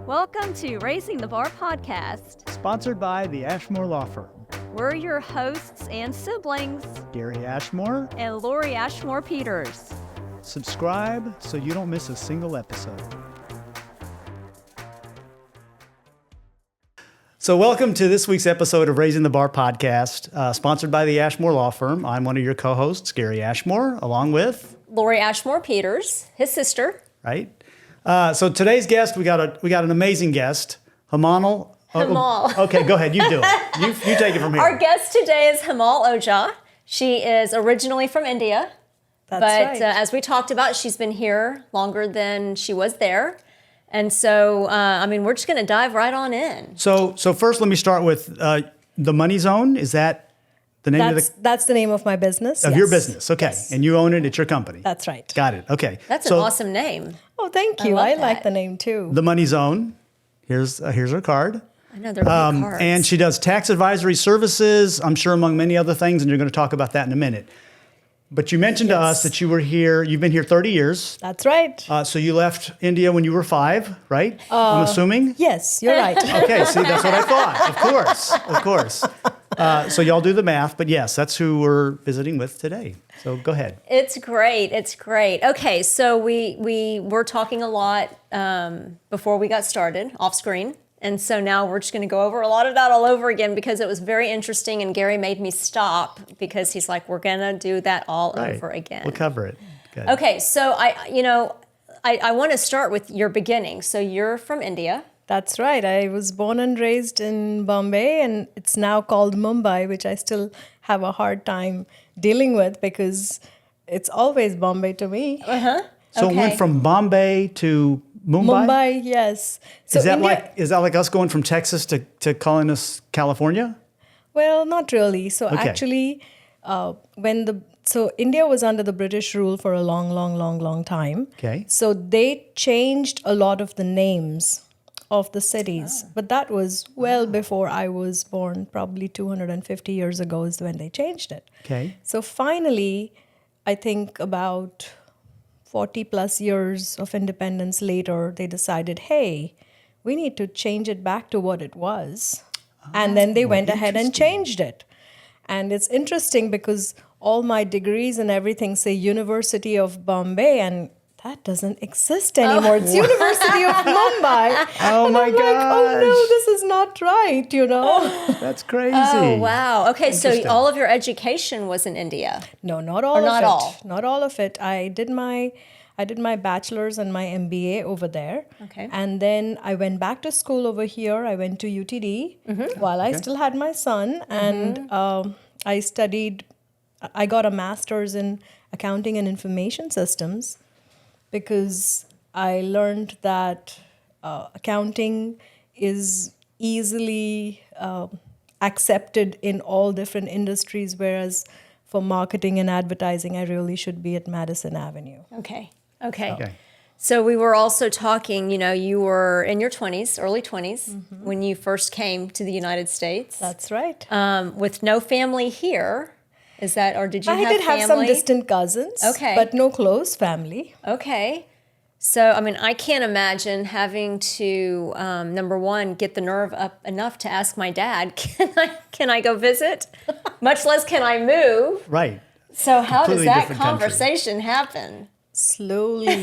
Welcome to Raising the Bar podcast, sponsored by the Ashmore Law Firm. We're your hosts and siblings, Gary Ashmore and Lori Ashmore Peters. Subscribe so you don't miss a single episode. So welcome to this week's episode of Raising the Bar podcast, sponsored by the Ashmore Law Firm. I'm one of your co-hosts, Gary Ashmore, along with Lori Ashmore Peters, his sister. Right. So today's guest, we got an amazing guest, Hemal. Hemal. Okay, go ahead. You do it. You take it from here. Our guest today is Hemal Ojha. She is originally from India. That's right. But as we talked about, she's been here longer than she was there. And so, we're just going to dive right on in. So first, let me start with the Money Zone. Is that the name that's the name of my business. Of your business? Okay, Yes. And you own it. It's your company. That's right. Got it. Okay. That's an awesome name. Oh, thank you. love I that. like the name too. The Money Zone. Here's her card. I know they're great cards. And she does tax advisory services, I'm sure, among many other things, and you're going to talk about that in a minute. But you mentioned to us that you've been here 30 years. That's right. So you left India when you were 5, right? I'm assuming? Yes, you're right. Okay, see, that's what I thought. Of course. So y'all do the math, but yes, that's who we're visiting with today. So go ahead. It's great. Okay, so we were talking a lot before we got started, off screen. And so now we're just going to go over a lot of that all over again because it was very interesting, and Gary made me stop because he's like, we're going to do that all over again. We'll cover it. Good. Okay, so I want to start with your beginning. So you're from India. That's right. I was born and raised in Bombay, and it's now called Mumbai, which I still have a hard time dealing with because it's always Bombay to me. So it went from Bombay to Mumbai? Mumbai, yes. So is that like us going from Texas to calling us California? Well, not really. So Okay. actually, India was under the British rule for a long time. Okay. So they changed a lot of the names of the cities, but that was well before I was born. Probably 250 years ago is when they changed it. Okay. So finally, I think about 40 plus years of independence later, they decided, hey, we need to change it back to what it was. And then they went ahead and changed it. And it's interesting because all my degrees and everything say University of Bombay, and that doesn't exist anymore. It's University of Mumbai. Oh, and my I'm like, oh no, gosh. this is not right, That's crazy. Oh, wow. Okay, so Interesting. all of your education was in India. No, not all of not it. all? Not all of it. I did my bachelor's and my MBA over there. Okay. And then I went back to school over here. I went to UTD while I still had my son. And I got a master's in accounting and information systems because I learned that accounting is easily accepted in all different industries, whereas for marketing and advertising, I really should be at Madison Avenue. Okay. Okay. So we were also talking, you were in your 20s, early 20s, when you first came to the United States. That's right. With no family here. Is that, or did you I have did have some family? distant cousins, Okay. but no close family. Okay. So, I can't imagine having to, number one, get the nerve up enough to ask my dad, can I go visit? Much less can I move. Right. So how does Completely that different country. conversation happen? Slowly. For me,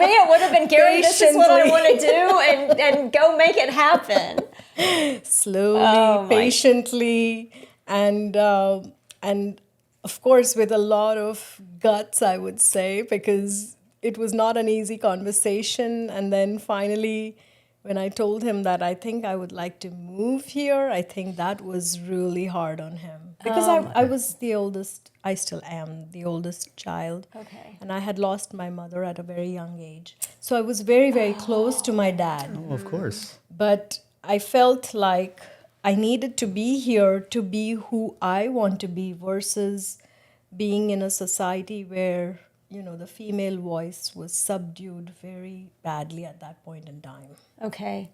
it would have been, Gary, this is what I want to do, and go make it happen. Slowly, Oh, my. patiently, and of course with a lot of guts, I would say, because it was not an easy conversation. And then finally, when I told him that I think I would like to move here, I think that was really hard on him. Because I was the oldest, I still am the oldest child. Okay. And I had lost my mother at a very young age. So I was very, very close to my dad. Oh, of course. But I felt like I needed to be here to be who I want to be versus being in a society where, the female voice was subdued very badly at that point in time. Okay.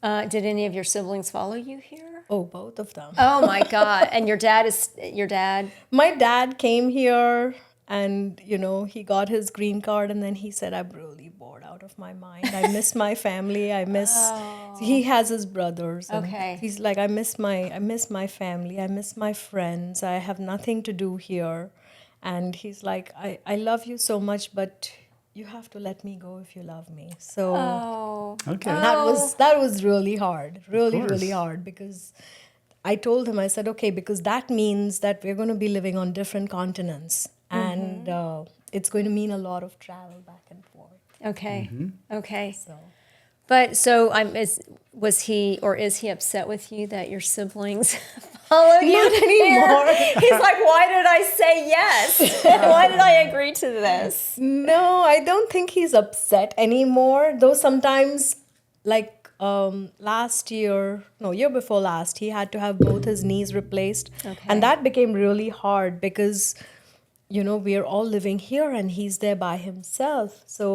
Did any of your siblings follow you here? Oh, both of them. Oh my God. And your dad? My dad came here and, he got his green card and then he said, I'm really bored part out of my mind. I miss my family. I miss. He has his brothers. And Okay. he's like, I miss my family. I miss my friends. I have nothing to do here, and he's like, I love you so much, but you have to let me go if you love me. So Oh. Okay. that was really hard, really course. hard, because I told him, I said, okay, because that means that we're going to be living on different continents, and it's going to mean a lot of travel back and forth. Okay. Okay. So But so was he or is he upset with you that your siblings followed you Not anymore. here? He's like, why did I say yes? Why did I agree to this? no, I don't think he's upset anymore. Though sometimes, like year before last, he had to have both his knees replaced, Okay. and that became really hard because, we're all living here and he's there by himself. So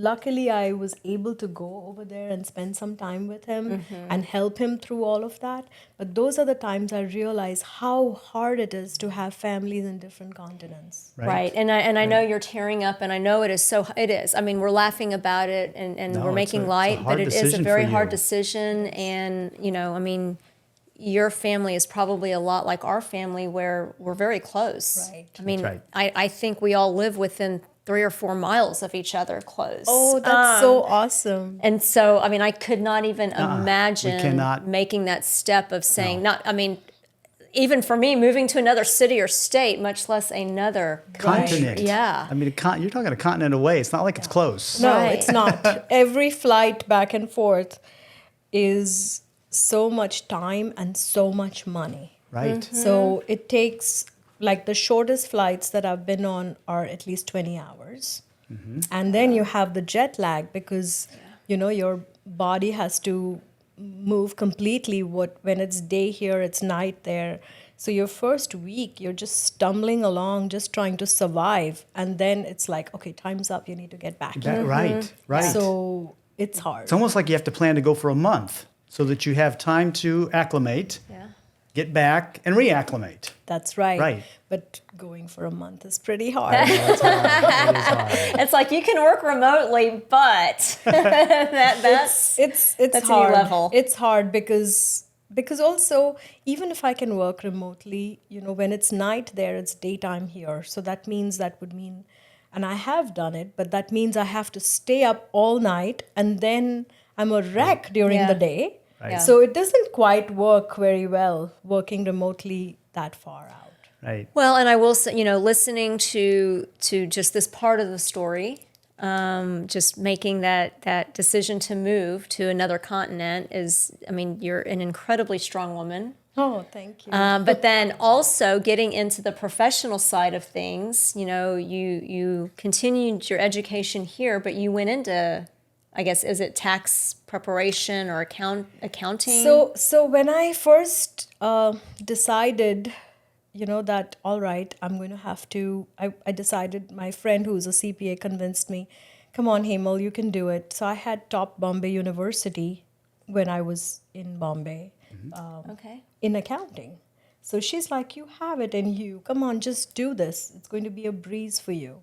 luckily, I was able to go over there and spend some time with him and help him through all of that. But those are the times I realize how hard it is to have families in different continents. Right. And I know you're tearing up, and I know it is. I mean, we're laughing about it and No, we're it's making a light, but hard it is a decision very for hard you. decision. And, I mean, your family is probably a lot like our family where we're very close. Right. I mean, right. I think we all live within 3 or 4 miles of each other close. Oh, that's so awesome. And so, I mean, I could not even imagine cannot. making that step of saying, even for me, moving to another city or state, much less another Continent. Yeah. I mean, you're talking a continent away. It's not like it's close. No, Right. it's not. Every flight back and forth is so much time and so much money. Right. So it takes, like, the shortest flights that I've been on are at least 20 hours. And then you have the jet lag because, your body has to move completely. When it's day here, it's night there. So your first week, you're just stumbling along, just trying to survive. And then it's like, okay, time's up. You need to get back here. Right. Right. So it's hard. It's almost like you have to plan to go for a month so that you have time to acclimate, Yeah. get back, and reacclimate. That's right. Right. But going for a month is pretty hard. It is hard. It's like you can work remotely, but that's It's That's a new hard. level. It's hard because also, even if I can work remotely, when it's night there, it's daytime here. So that would mean, and I have done it, but that means I have to stay up all night, and then I'm a wreck during Yeah. the day. Right. Yeah. So it doesn't quite work very well working remotely that far out. Right. Well, and I will say, listening to just this part of the story, just making that decision to move to another continent is, I mean, you're an incredibly strong woman. Oh, thank you. But then also getting into the professional side of things, you continued your education here, but you went into, I guess, is it tax preparation or accounting? So when I first decided, that all right, I'm going to have to, I decided, my friend who's a CPA convinced me, come on, Hemal, you can do it. So I had top Bombay University when I was in Bombay Okay. in accounting. So she's like, you have it in you. Come on, just do this. It's going to be a breeze for you.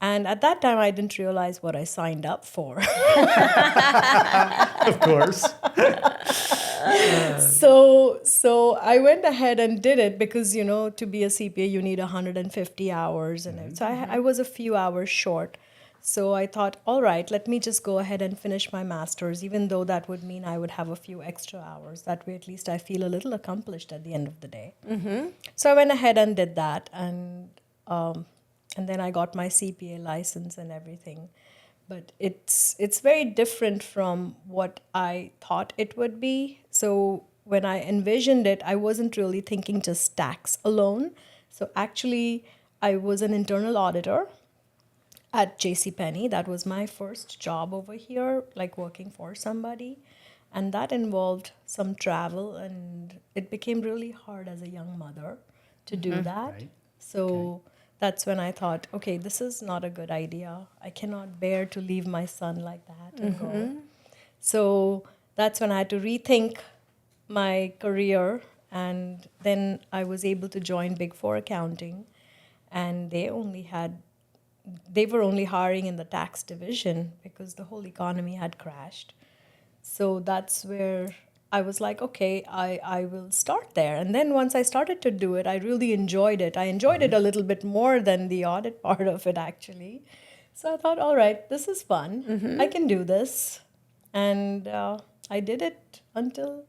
And at that time, I didn't realize what I signed up for. Of course. So I went ahead and did it because, to be a CPA, you need 150 hours. And so I was a few hours short. So I thought, all right, let me just go ahead and finish my master's, even though that would mean I would have a few extra hours. That way, at least I feel a little accomplished at the end of the day. So I went ahead and did that. And then I got my CPA license and everything. But it's very different from what I thought it would be. So when I envisioned it, I wasn't really thinking just tax alone. So actually, I was an internal auditor at JCPenney. That was my first job over here, like working for somebody. And that involved some travel, and it became really hard as a young mother to do that. Right. So that's when I thought, okay, this is not a good idea. I cannot bear to leave my son like that and go. So that's when I had to rethink my career. And then I was able to join Big Four Accounting. And they only had they were only hiring in the tax division because the whole economy had crashed. So that's where I was like, okay, I will start there. And then once I started to do it, I really enjoyed it. I enjoyed it a little bit more than the audit part of it, actually. So I thought, all right, this is fun. I can do this. And I did it until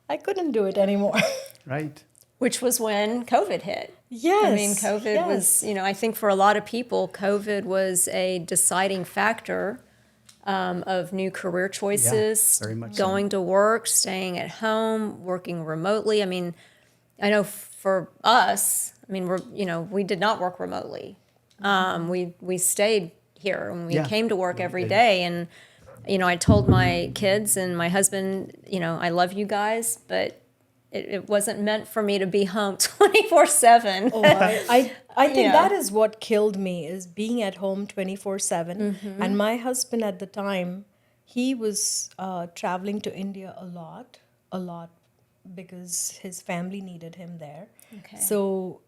I couldn't do it anymore. Right. Which was when COVID hit. Yes. I mean, COVID was, I think for a lot of people, COVID was a deciding factor of new career choices, very much so. going to work, staying at home, working remotely. I mean, I know for us, we did not work remotely. We stayed here and we came to work every day. And, I told my kids and my husband, I love you guys, but it wasn't meant for me to be home 24/7. Oh, I think that is what killed me, is being at home 24/7. And my husband at the time, he was traveling to India a lot, because his family needed him there. Okay. So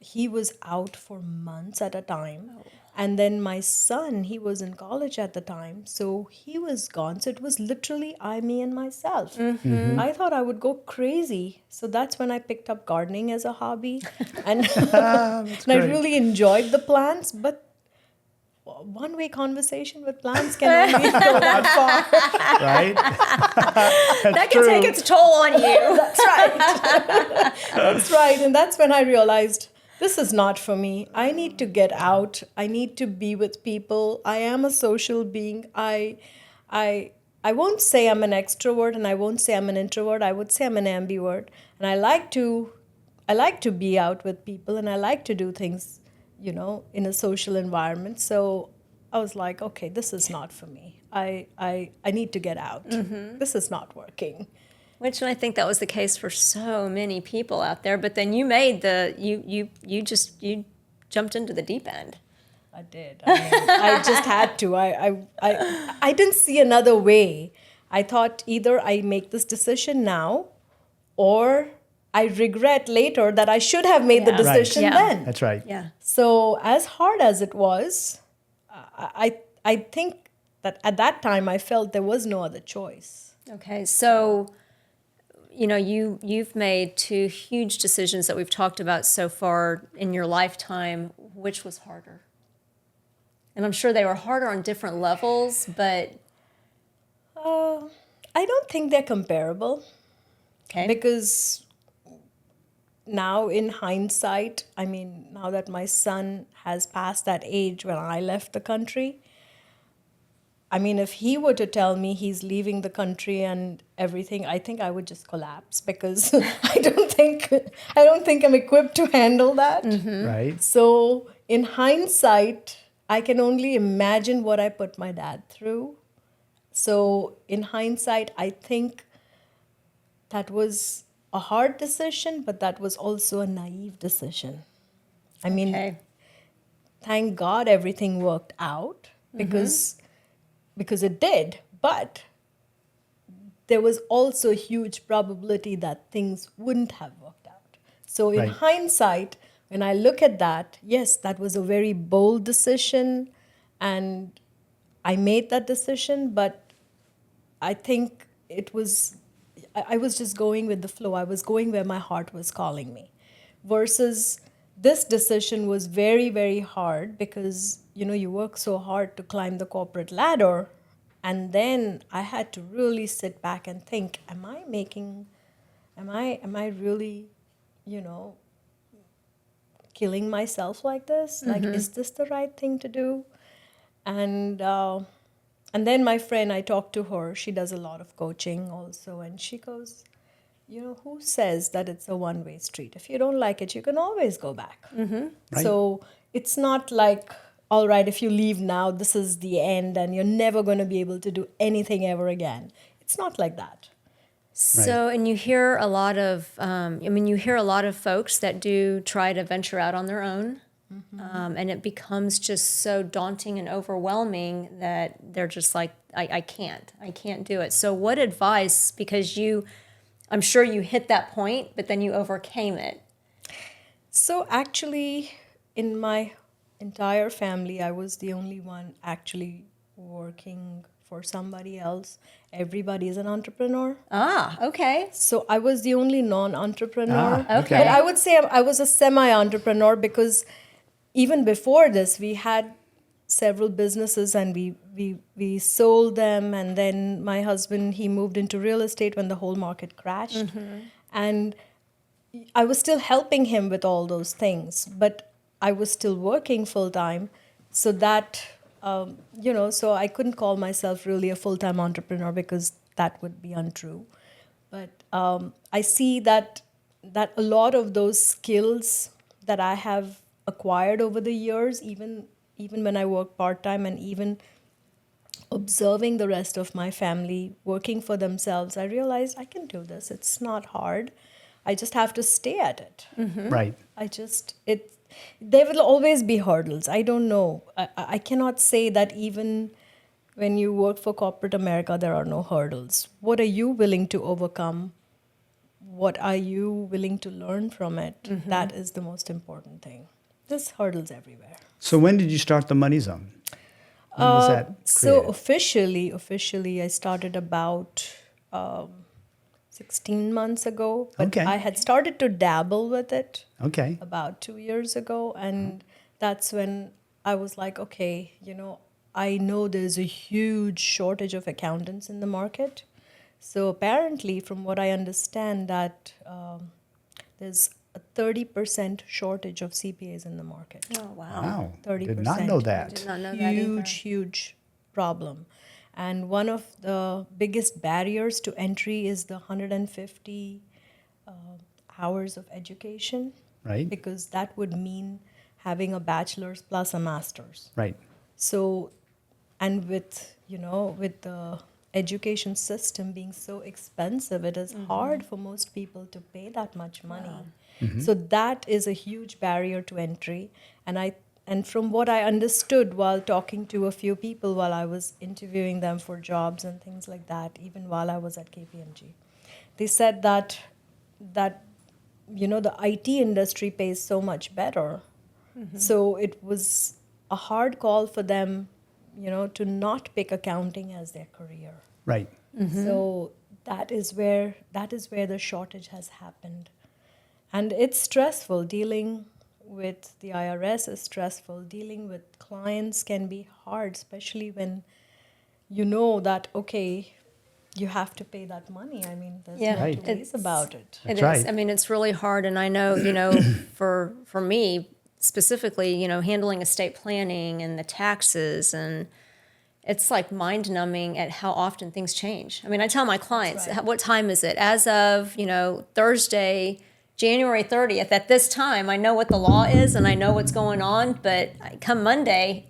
he was out for months at a time. And then my son, he was in college at the time, so he was gone. So it was literally me, and myself. I thought I would go crazy. So that's when I picked up gardening as a hobby. And, and I really enjoyed the plants, but one-way conversation with plants can only go that far. Right? That can take its toll on you. That's right. That's right. And that's when I realized, this is not for me. I need to get out. I need to be with people. I am a social being. I won't say I'm an extrovert, and I won't say I'm an introvert. I would say I'm an ambivert. And I like to be out with people, and I like to do things, in a social environment. So I was like, okay, this is not for me. I need to get out. This is not working. Which I think that was the case for so many people out there. But then you made you jumped into the deep end. I did. I just had to. I didn't see another way. I thought either I make this decision now, or I regret later that I should have made the decision then. That's right. Yeah. So as hard as it was, I think that at that time I felt there was no other choice. Okay. So, you've made two huge decisions that we've talked about so far in your lifetime. Which was harder? And I'm sure they were harder on different levels, but I don't think they're comparable. okay. Because now in hindsight, now that my son has passed that age when I left the country, if he were to tell me he's leaving the country and everything, I think I would just collapse, because I don't think I'm equipped to handle that. Right. So in hindsight, I can only imagine what I put my dad through. So in hindsight, I think that was a hard decision, but that was also a naive decision. Okay. Thank God everything worked out, because it did. But there was also a huge probability that things wouldn't have worked out. So in hindsight, when I look at that, yes, that was a very bold decision, and I made that decision, but I think I was just going with the flow. I was going where my heart was calling me. Versus this decision was very, very hard, because, you work so hard to climb the corporate ladder. And then I had to really sit back and think, am I really, killing myself like this? Like, is this the right thing to do? And then my friend, I talked to her. She does a lot of coaching also. And she goes, who says that it's a one-way street? If you don't like it, you can always go back. Right. So it's not like, all right, if you leave now, this is the end and you're never going to be able to do anything ever again. It's not like that. So, and you hear a lot of, you hear a lot of folks that do try to venture out on their own. And it becomes just so daunting and overwhelming that they're just like, I can't do it. So what advice, because I'm sure you hit that point, but then you overcame it. So actually, in my entire family, I was the only one actually working for somebody else. Everybody is an entrepreneur. Okay. So I was the only non-entrepreneur. Okay. But I would say I was a semi-entrepreneur because even before this, we had several businesses and we sold them. And then my husband, he moved into real estate when the whole market crashed. And I was still helping him with all those things, but I was still working full time. So that, so I couldn't call myself really a full-time entrepreneur because that would be untrue. But I see that a lot of those skills that I have acquired over the years, even when I work part-time and even observing the rest of my family working for themselves, I realized I can do this. It's not hard. I just have to stay at it. Right. There will always be hurdles. I don't know. I cannot say that even when you work for corporate America, there are no hurdles. What are you willing to overcome? What are you willing to learn from it? That is the most important thing. There's hurdles everywhere. So when did you start the Money Zone? When was that So created? officially, I started about 16 months ago. But Okay. I had started to dabble with it Okay. about 2 years ago. And that's when I was like, okay, I know there's a huge shortage of accountants in the market. So apparently, from what I understand, that there's a 30% shortage of CPAs in the market. Oh, wow. Wow. 30%. Did not know that. Did not know that either. Huge problem. And one of the biggest barriers to entry is the 150 hours of education. Right. Because that would mean having a bachelor's plus a master's. Right. So, and with the education system being so expensive, it is hard for most people to pay that much money. So that is a huge barrier to entry. And from what I understood while talking to a few people while I was interviewing them for jobs and things like that, even while I was at KPMG, they said that the IT industry pays so much better. So it was a hard call for them, to not pick accounting as their career. Right. So that is where the shortage has happened. And it's stressful. Dealing with the IRS is stressful. Dealing with clients can be hard, especially when you know that, okay, you have to pay that money. I mean, there's Yeah. no Right. two ways about it. That's It is. right. I mean, it's really hard. And I know, for me specifically, handling estate planning and the taxes, and it's like mind numbing at how often things change. I mean, I tell my clients, right. what time is it? As of, Thursday, January 30th, at this time, I know what the law is and I know what's going on, but come Monday.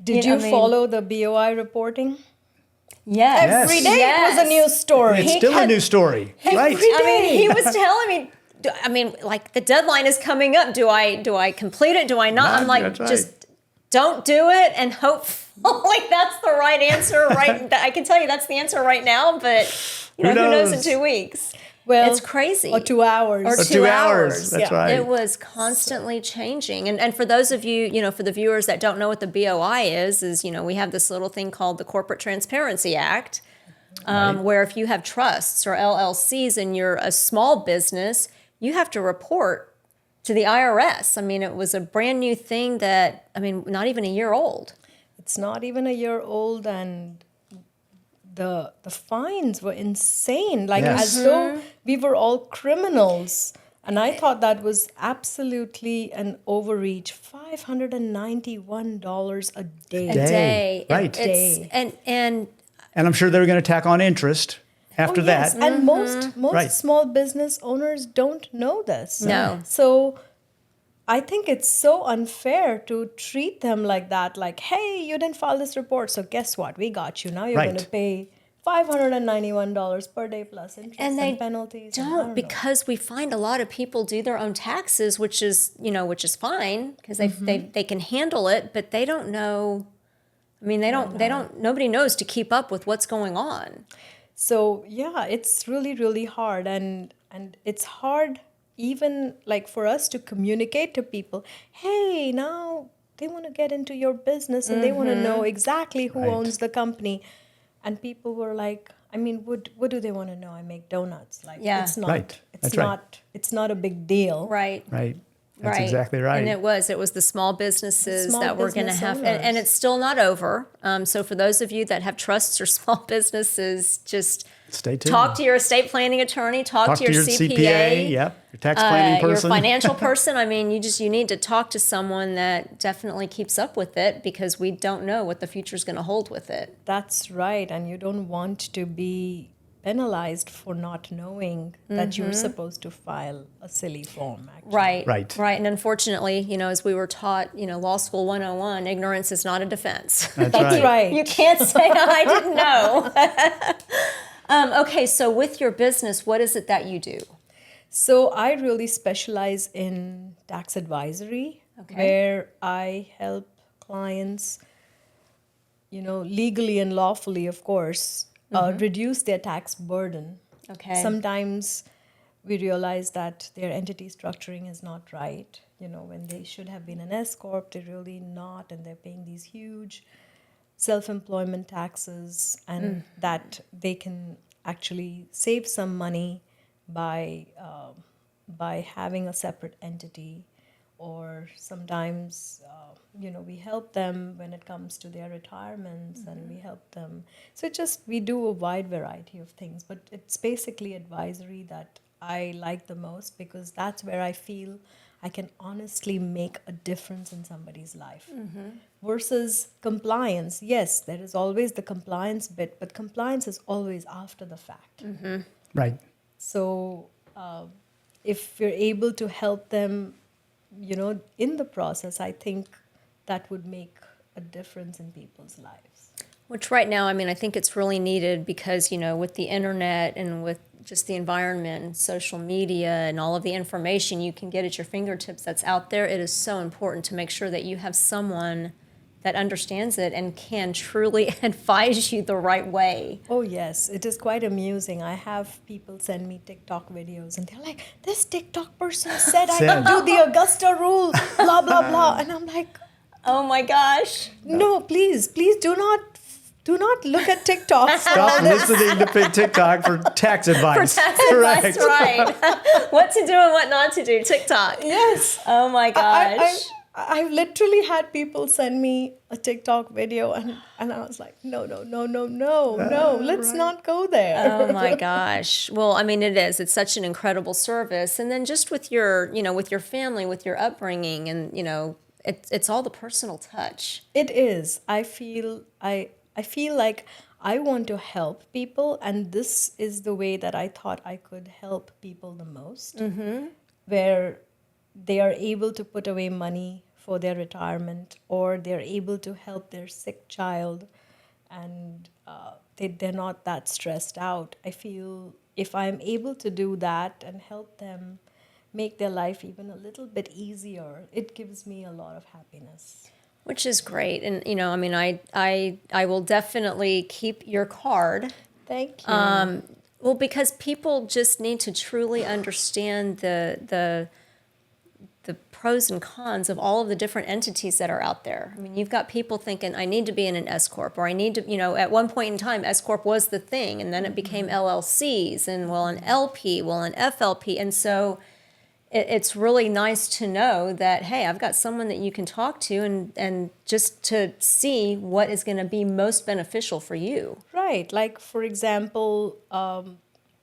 Did you follow the BOI reporting? Yes. Every day it was a news story. It's still a new story. Right. I mean, he was telling me, like the deadline is coming up. Do I complete it? Do I not? I'm like, That's right. just don't do it and hope like that's the right answer. Right. I can tell you that's the answer right now, but who knows in 2 weeks? Well, It's crazy. Or 2 hours. Or Or 2 2 hours. hours. That's Yeah. right. It was constantly changing. And for those of you, for the viewers that don't know what the BOI is, we have this little thing called the Corporate Transparency Act, where if you have trusts or LLCs and you're a small business, you have to report to the IRS. I mean, it was a brand new thing that, not even a year old. It's not even a year old, and the fines were insane, like Yes. as though we were all criminals. And I thought that was absolutely an overreach. $591 a day. A Day. day. Right. It's, and And I'm sure they were going to tack on interest after Oh, yes. that. And most Right. small business owners don't know this. No. So I think it's so unfair to treat them like that. Like, hey, you didn't file this report, so guess what? We got you. Now you're Right. going to pay $591 per day plus interest And and, they penalties. and I don't, know. because we find a lot of people do their own taxes, which is fine because they can handle it, but they don't know. I mean, nobody knows to keep up with what's going on. So yeah, it's really, really hard, and it's hard even like for us to communicate to people, hey, now they want to get into your business and they want to know exactly who Right. owns the company. And people were like, I mean, what do they want to know? I make donuts. Like, Yeah. it's not, Right. That's right. it's not a big deal. Right. Right. That's Right. exactly right. And it was the small businesses small that were going to business have, and owners. it's still not over. So for those of you that have trusts or small businesses, just Stay tuned. talk to your estate planning attorney, talk to your CPA, Yep. Your tax planning your person. financial person. I mean, you need to talk to someone that definitely keeps up with it, because we don't know what the future is going to hold with it. That's right. And you don't want to be penalized for not knowing that you're supposed to file a silly form, actually. Right. Right. Right. And unfortunately, as we were taught, law school 101, ignorance is not a defense. That's right. You can't say, I didn't know. Okay, so with your business, what is it that you do? So I really specialize in tax advisory, Okay. where I help clients, legally and lawfully, of course, reduce their tax burden. Okay. Sometimes we realize that their entity structuring is not right. When they should have been an S corp, they're really not, and they're paying these huge self-employment taxes, and that they can actually save some money by having a separate entity. Or sometimes we help them when it comes to their retirements, and we help them. So we do a wide variety of things, but it's basically advisory that I like the most, because that's where I feel I can honestly make a difference in somebody's life. Versus compliance. Yes, there is always the compliance bit, but compliance is always after the fact. Right. So if you're able to help them, in the process, I think that would make a difference in people's lives. Which right now, I think it's really needed, because, with the internet and with just the environment and social media and all of the information you can get at your fingertips that's out there, it is so important to make sure that you have someone that understands it and can truly advise you the right way. Oh, yes. It is quite amusing. I have people send me TikTok videos, and they're like, this TikTok person said I can do the Augusta rule, blah, blah, blah. And I'm like, Oh my gosh. no, please do not look at TikTok. Stop listening to TikTok for tax advice. That's right. What to do and what not to do. TikTok. Yes. Oh my gosh. I've literally had people send me a TikTok video, and I was like, no, let's not go there. Oh my gosh. Well, it is. It's such an incredible service. And then just with your, with your family, with your upbringing, and, it's all the personal touch. It is. I feel like I want to help people, and this is the way that I thought I could help people the most, where they are able to put away money for their retirement, or they're able to help their sick child, and they're not that stressed out. I feel if I'm able to do that and help them make their life even a little bit easier, it gives me a lot of happiness. Which is great. And, I will definitely keep your card. Thank you. Well, because people just need to truly understand the pros and cons of all of the different entities that are out there. You've got people thinking, I need to be in an S corp, or I need to, at one point in time, S corp was the thing, and then it became LLCs, and an LP, an FLP, and so it's really nice to know that, hey, I've got someone that you can talk to, and just to see what is going to be most beneficial for you. Right. Like, for example,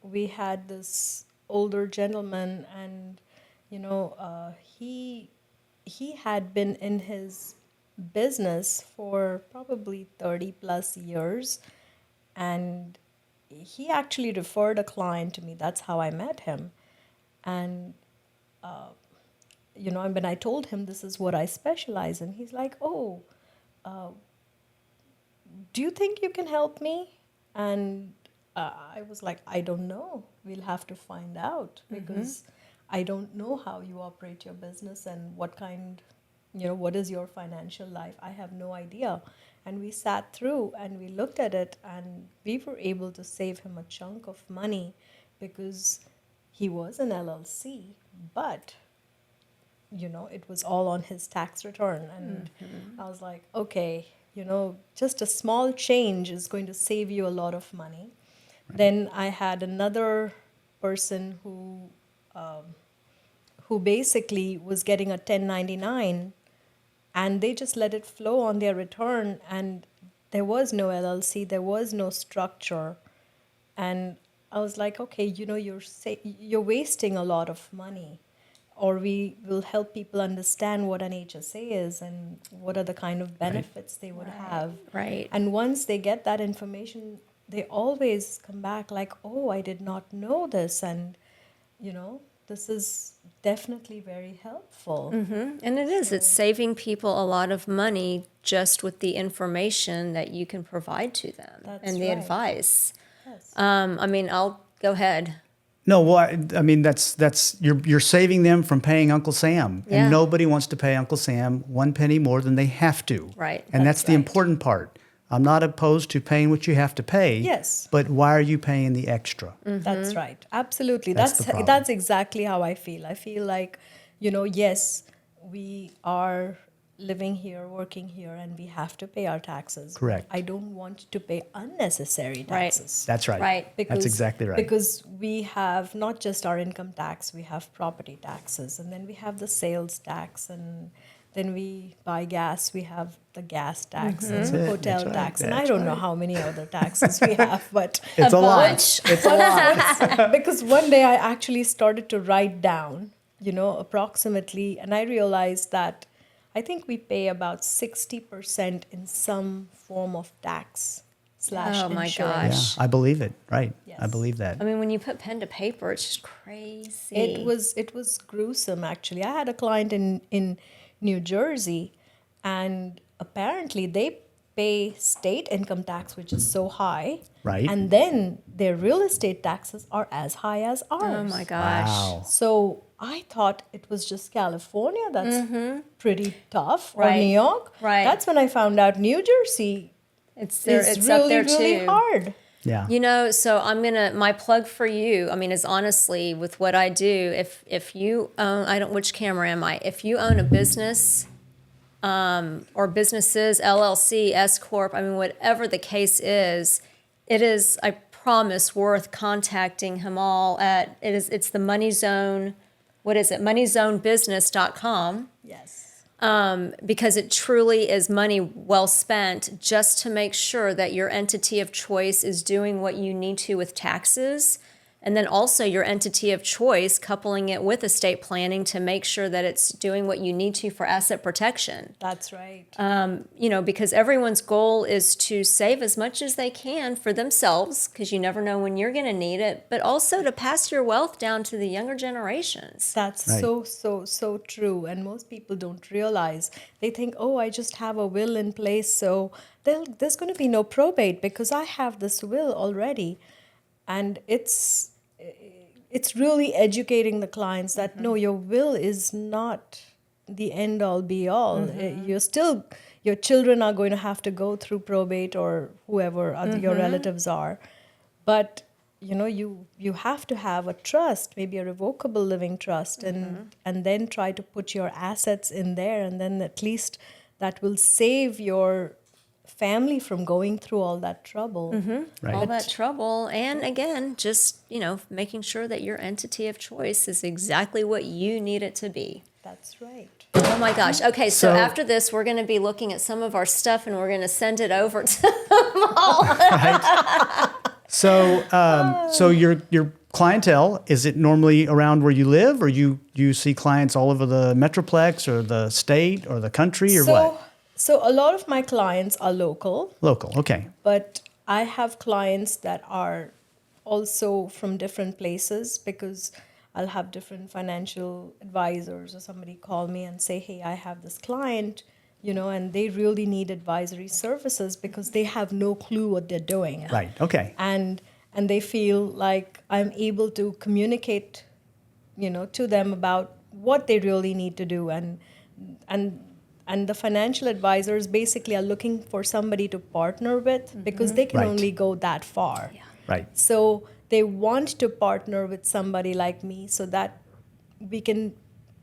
we had this older gentleman, and, he had been in his business for probably 30 plus years, and he actually referred a client to me. That's how I met him. And and when I told him this is what I specialize in, he's like, oh, do you think you can help me? And I was like, I don't know. We'll have to find out, because I don't know how you operate your business and what is your financial life. I have no idea. And we sat through and we looked at it, and we were able to save him a chunk of money, because he was an LLC. But it was all on his tax return. And I was like, okay, just a small change is going to save you a lot of money. Then I had another person who basically was getting a 1099, and they just let it flow on their return, and there was no LLC, there was no structure. And I was like, okay, you're wasting a lot of money. Or we will help people understand what an HSA is and what are the kind of benefits they would have. Right. And once they get that information, they always come back like, oh, I did not know this. And, this is definitely very helpful. And it is. It's saving people a lot of money just with the information that you can provide to them That's and the right. advice. Yes. I'll go ahead. No, well, I mean that's you're saving them from paying Uncle Sam, Yeah. and nobody wants to pay Uncle Sam 1 penny more than they have to. Right. And that's the right. important part. I'm not opposed to paying what you have to pay. Yes. But why are you paying the extra? That's right. Absolutely. That's the problem. That's exactly how I feel. I feel like, yes, we are living here, working here, and we have to pay our taxes. Correct. I don't want to pay unnecessary Right. taxes. That's right. Right. That's exactly right. Because we have not just our income tax, we have property taxes, and then we have the sales tax, and then we buy gas, we have the gas tax and That's it. hotel That's right. tax. And I That's don't know how many other taxes we have, but It's a lot. bunch. It's a lot. because one day I actually started to write down, approximately, and I realized that I think we pay about 60% in some form of tax / Oh, my insurance. Yeah, gosh. I believe it. Right. I Yes. believe that. I mean, when you put pen to paper, it's just crazy. It was gruesome, actually. I had a client in New Jersey, and apparently they pay state income tax, which is so high. Right. And then their real estate taxes are as high as ours. Oh my gosh. Wow. So I thought it was just California that's pretty tough, or Right. New York. Right. That's when I found out New Jersey It's there. is It's really, up there really too. hard. Yeah. So my plug for you, is honestly with what I do, if you own, which camera am I? If you own a business, or businesses, LLC, S Corp, whatever the case is, it is, I promise, worth contacting Hemal at, it's the Money Zone, what is it? MoneyZoneBusiness.com. Yes. Because it truly is money well spent just to make sure that your entity of choice is doing what you need to with taxes. And then also your entity of choice, coupling it with estate planning to make sure that it's doing what you need to for asset protection. That's right. Because everyone's goal is to save as much as they can for themselves, because you never know when you're going to need it, but also to pass your wealth down to the younger generations. That's Right. so true. And most people don't realize. They think, oh, I just have a will in place, so there's going to be no probate because I have this will already. And it's really educating the clients that no, your will is not the end all be all. Your children are going to have to go through probate, or whoever your relatives are. But you have to have a trust, maybe a revocable living trust, and then try to put your assets in there, and then at least that will save your family from going through all that trouble. Right. All that trouble. And again, just, making sure that your entity of choice is exactly what you need it to be. That's right. Oh my gosh. Okay, so So- after this, we're going to be looking at some of our stuff and we're going to send it over to So your clientele, is it normally around where you live, or you see clients all over the metroplex or the state or the country, or what? So a lot of my clients are local, Local. Okay. but I have clients that are also from different places, because I'll have different financial advisors, or somebody call me and say, hey, I have this client, and they really need advisory services because they have no clue what they're doing. Right. Okay. And they feel like I'm able to communicate, to them about what they really need to do. And the financial advisors basically are looking for somebody to partner with, because they can Right. only go that far. Right. So they want to partner with somebody like me, so that we can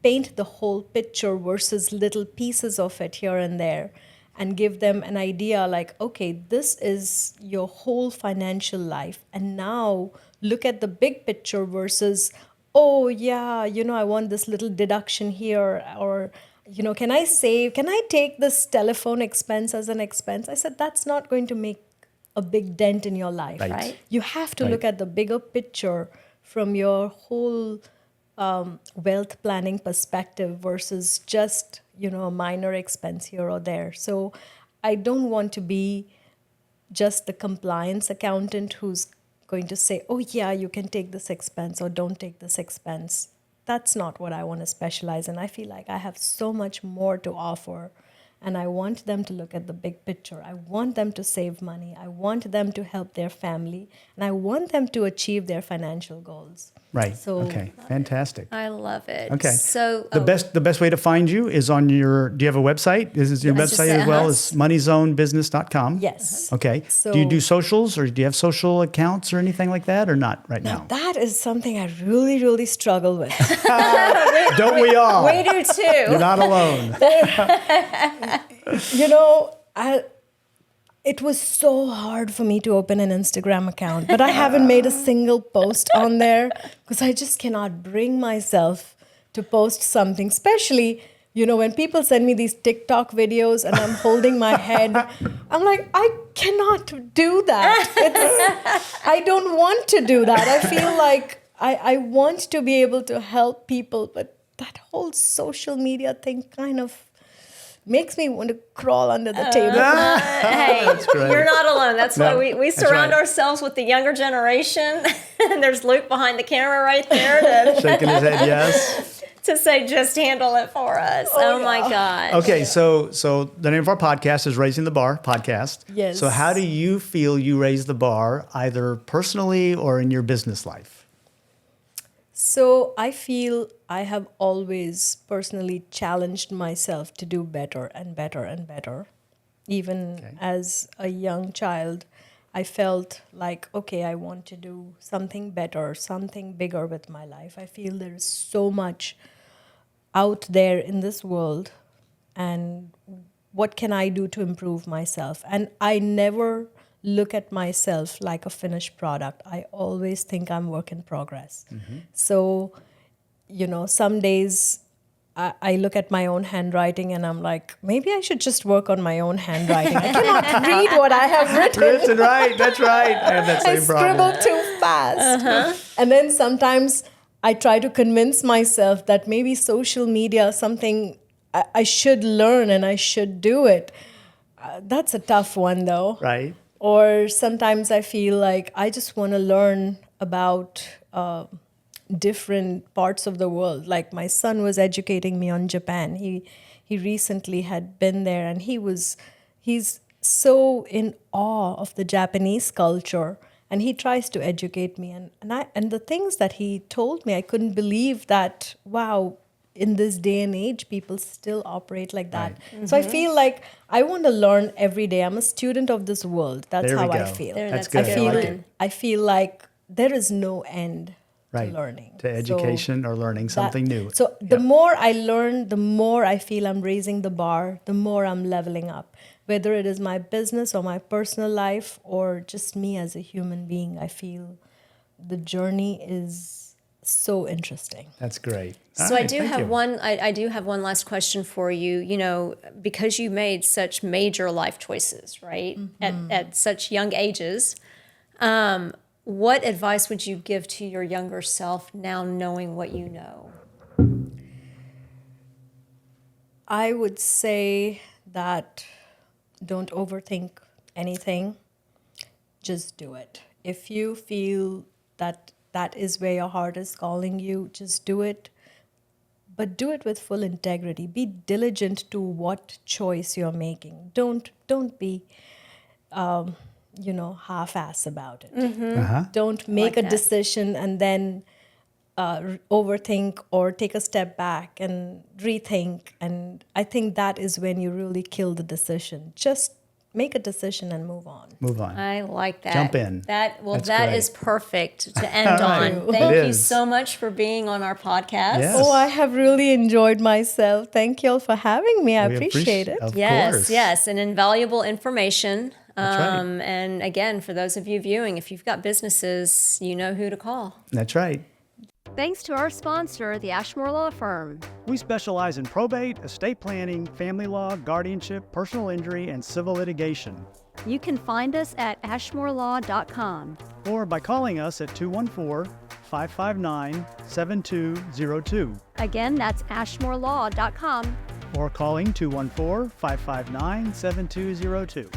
paint the whole picture versus little pieces of it here and there, and give them an idea like, okay, this is your whole financial life, and now look at the big picture versus, oh yeah, I want this little deduction here, or can I save, can I take this telephone expense as an expense? I said, that's not going to make a big dent in your life. Right. You have to Right. look at the bigger picture from your whole wealth planning perspective versus just a minor expense here or there. So I don't want to be just the compliance accountant who's going to say, oh yeah, you can take this expense or don't take this expense. That's not what I want to specialize in. I feel like I have so much more to offer, and I want them to look at the big picture. I want them to save money. I want them to help their family, and I want them to achieve their financial goals. Right. So- Okay. Fantastic. I love it. Okay. So The best way to find you is on your. Do you have a website? Is your Yes. website as well Uh-huh. as moneyzonebusiness.com? Yes. Okay. So- do you do socials, or do you have social accounts or anything like that, or not right now? That is something I really, really struggle with. Don't we all? we do too. You're not alone. It was so hard for me to open an Instagram account, but I haven't made a single post on there because I just cannot bring myself to post something, especially, when people send me these TikTok videos and I'm holding my head, I'm like, I cannot do that. I don't want to do that. I feel like I want to be able to help people, but that whole social media thing kind of makes me want to crawl under the table. Hey, great. you're not alone. That's why No, we that's surround right. ourselves with the younger generation. And there's Luke behind the camera right there Shaking his head, yes. to say, just handle it for us. Oh my God. Okay, so the name of our podcast is Raising the Bar Podcast. Yes. So how do you feel you raise the bar, either personally or in your business life? So I feel I have always personally challenged myself to do better and better and better. Even as a young child, I felt like, okay, I want to do something better, something bigger with my life. I feel there is so much out there in this world, and what can I do to improve myself? And I never look at myself like a finished product. I always think I'm work in progress. So, some days I look at my own handwriting and I'm like, maybe I should just work on my own handwriting. I cannot read what I have written. Listen, right, that's right. I have that I same problem. scribble too fast. And then sometimes I try to convince myself that maybe social media is something I should learn and I should do it. That's a tough one though. Right. Or sometimes I feel like I just want to learn about different parts of the world. Like my son was educating me on Japan. He recently had been there, and he's so in awe of the Japanese culture, and he tries to educate me. And the things that he told me, I couldn't believe that, wow, in this day and age, people still operate like that. So I feel like I want to learn every day. I'm a student of this world. That's There we how I go. feel. That's That's good. a I good like one. it. I feel like there is no end Right. to learning. To education or learning something new. So the more I learn, the more I feel I'm raising the bar, the more I'm leveling up. Whether it is my business or my personal life or just me as a human being, I feel the journey is so interesting. That's great. All So I right, do thank have you. one. I do have one last question for you. Because you made such major life choices, right, at such young ages, what advice would you give to your younger self now, knowing what you know? I would say that don't overthink anything. Just do it. If you feel that that is where your heart is calling you, just do it. But do it with full integrity. Be diligent to what choice you're making. Don't be, half-ass about it. Uh-huh. Don't make like a that. decision and then overthink or take a step back and rethink. And I think that is when you really kill the decision. Just make a decision and move on. Move on. I like that. Jump in. That That's that great. is perfect to end Right. on. Thank It you is. so much for being on our podcast. Yes. Oh, I have really enjoyed myself. Thank you all for having me. I We appreciate it. Of Yes, course. yes, and invaluable information. That's right. And again, for those of you viewing, if you've got businesses, you know who to call. That's right. Thanks to our sponsor, the Ashmore Law Firm. We specialize in probate, estate planning, family law, guardianship, personal injury, and civil litigation. You can find us at ashmorelaw.com. Or by calling us at 214-559-7202 Again, that's ashmorelaw.com. or calling 214-559-7202.